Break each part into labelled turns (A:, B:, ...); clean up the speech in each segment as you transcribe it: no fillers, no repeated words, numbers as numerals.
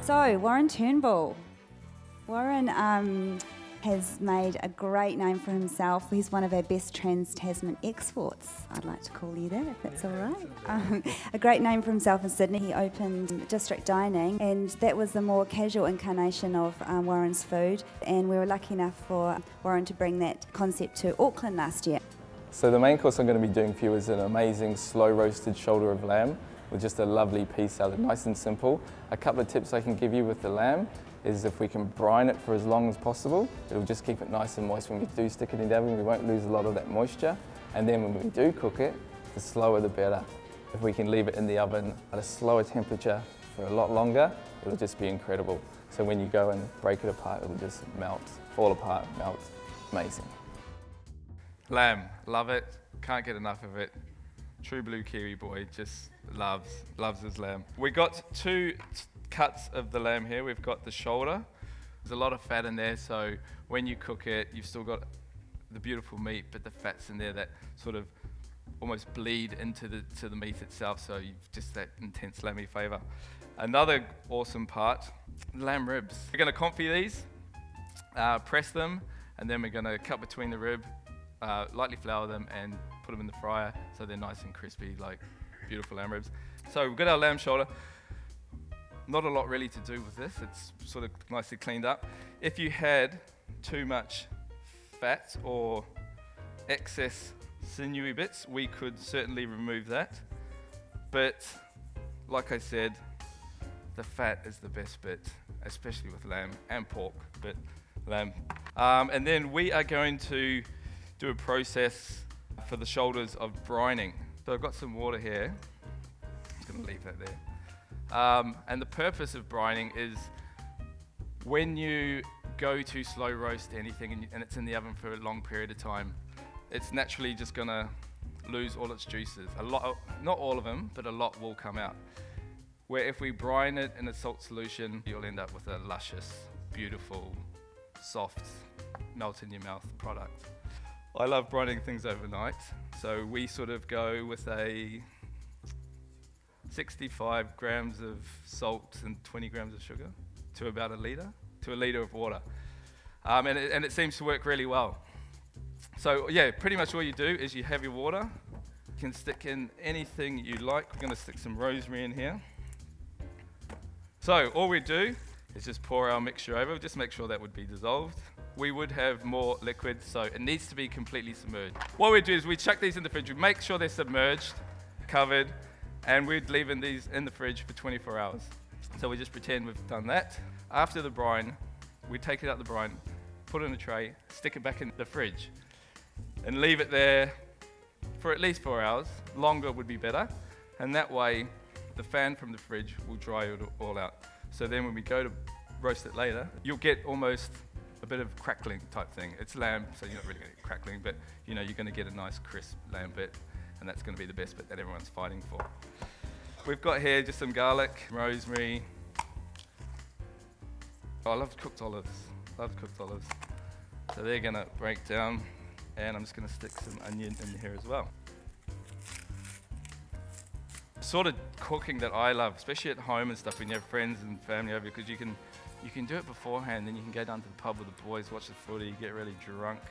A: So, Warren Turnbull. Warren has made a great name for himself. He's one of our best Trans-Tasman exports. I'd like to call you that, if that's all right. A great name for himself in Sydney. He opened District Dining, and that was the more casual incarnation of Warren's food. And we were lucky enough for Warren to bring that concept to Auckland last year.
B: So the main course I'm going to be doing for you is an amazing slow roasted shoulder of lamb with just a lovely pea salad, nice and simple. A couple of tips I can give you with the lamb is if we can brine it for as long as possible, it'll just keep it nice and moist when we do stick it in the oven. We won't lose a lot of that moisture. And then when we do cook it, the slower the better. If we can leave it in the oven at a slower temperature for a lot longer, it'll just be incredible. So when you go and break it apart, it'll just melt, fall apart, melt. Amazing.
C: Lamb, love it, can't get enough of it. True blue Kiwi boy, just loves his lamb. We got two cuts of the lamb here. We've got the shoulder. There's a lot of fat in there, so when you cook it, you've still got the beautiful meat, but the fat's in there that sort of almost bleed into the meat itself, so you've just that intense lamby flavour. Another awesome part, lamb ribs. We're going to confit these, press them, and then we're going to cut between the rib, lightly flour them and put them in the fryer so they're nice and crispy, like beautiful lamb ribs. So we've got our lamb shoulder. Not a lot really to do with this, it's sort of nicely cleaned up. If you had too much fat or excess sinewy bits, we could certainly remove that. But like I said, the fat is the best bit, especially with lamb and pork, but lamb. And then we are going to do a process for the shoulders of brining. So I've got some water here. I'm just going to leave that there. And the purpose of brining is when you go to slow roast anything and it's in the oven for a long period of time, it's naturally just going to lose all its juices. A lot, not all of them, but a lot will come out. Where if we brine it in a salt solution, you'll end up with a luscious, beautiful, soft, melt in your mouth product. I love brining things overnight, so we sort of go with a 65 grams of salt and 20 grams of sugar to about a litre of water. And it seems to work really well. So yeah, pretty much all you do is you have your water. You can stick in anything you like. We're going to stick some rosemary in here. So all we do is just pour our mixture over, just make sure that would be dissolved. We would have more liquid, so it needs to be completely submerged. What we do is we chuck these in the fridge, we make sure they're submerged, covered, and we'd leave these in the fridge for 24 hours. So we just pretend we've done that. After the brine, we take it out the brine, put it in a tray, stick it back in the fridge, and leave it there for at least 4 hours. Longer would be better, and that way the fan from the fridge will dry it all out. So then when we go to roast it later, you'll get almost a bit of crackling type thing. It's lamb, so you're not really going to get crackling, but you know you're going to get a nice crisp lamb bit, and that's going to be the best bit that everyone's fighting for. We've got here just some garlic, rosemary. Oh, I love cooked olives. Love cooked olives. So they're going to break down, and I'm just going to stick some onion in here as well. Sort of cooking that I love, especially at home and stuff when you have friends and family over, because you can do it beforehand, then you can go down to the pub with the boys, watch the footy, get really drunk.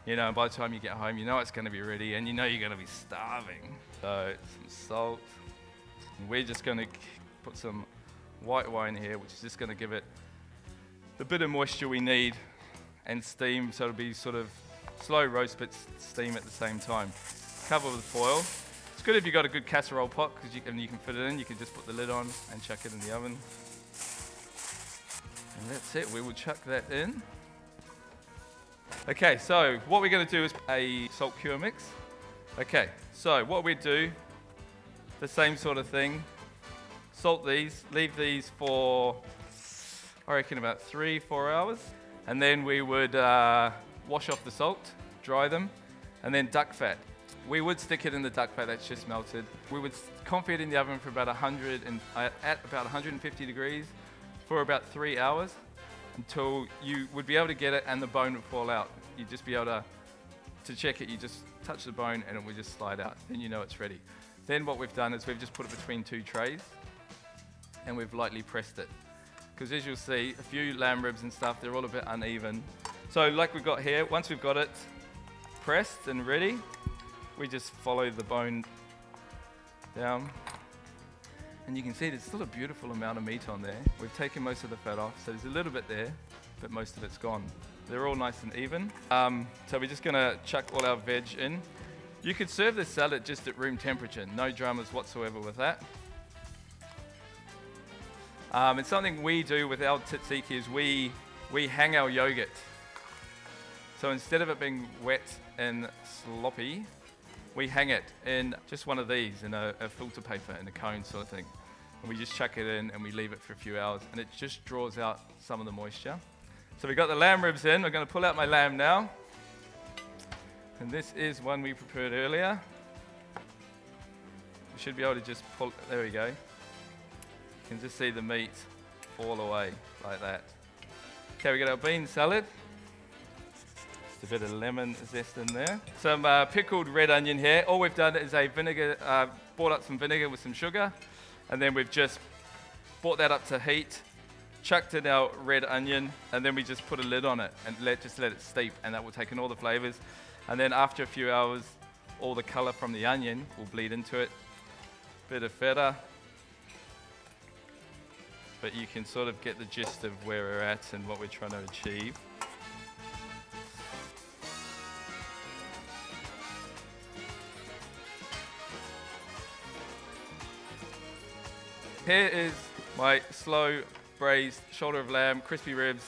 C: You know, and by the time you get home, you know it's going to be ready, and you know you're going to be starving. So some salt. And we're just going to put some white wine here, which is just going to give it the bit of moisture we need, and steam, so it'll be sort of slow roast, but steam at the same time. Cover with foil. It's good if you've got a good casserole pot, because you can fit it in. You can just put the lid on and chuck it in the oven. And that's it, we will chuck that in. Okay, so what we're going to do is a salt cure mix. Okay, so what we do, the same sort of thing. Salt these, leave these for, I reckon, about 3-4 hours. And then we would wash off the salt, dry them, and then duck fat. We would stick it in the duck fat that's just melted. We would confit it in the oven for about at about 150 degrees for about 3 hours until you would be able to get it and the bone would fall out. You'd just be able to check it, you just touch the bone and it would just slide out. Then you know it's ready. Then what we've done is we've just put it between two trays and we've lightly pressed it. because as you'll see, a few lamb ribs and stuff, they're all a bit uneven. So like we've got here, once we've got it pressed and ready, we just follow the bone down. And you can see there's still a beautiful amount of meat on there. We've taken most of the fat off, so there's a little bit there, but most of it's gone. They're all nice and even. So we're just gonna chuck all our veg in. You could serve this salad just at room temperature, no dramas whatsoever with that. And something we do with our tzatziki is we hang our yogurt. So instead of it being wet and sloppy, we hang it in just one of these, in a filter paper, in a cone sort of thing. And we just chuck it in and we leave it for a few hours, and it just draws out some of the moisture. So we've got the lamb ribs in. I'm going to pull out my lamb now. And this is one we prepared earlier. We should be able to just pull, there we go. You can just see the meat fall away like that. Okay, we got our bean salad. Just a bit of lemon zest in there. Some pickled red onion here. All we've done is brought up some vinegar with some sugar, and then we've just brought that up to heat, chucked in our red onion, and then we just put a lid on it and just let it steep, and that will take in all the flavors. And then after a few hours, all the color from the onion will bleed into it. Bit of feta. But you can sort of get the gist of where we're at and what we're trying to achieve. Here is my slow braised shoulder of lamb, crispy ribs,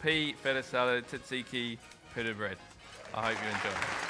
C: pea, feta salad, tzatziki, pita bread. I hope you enjoy it.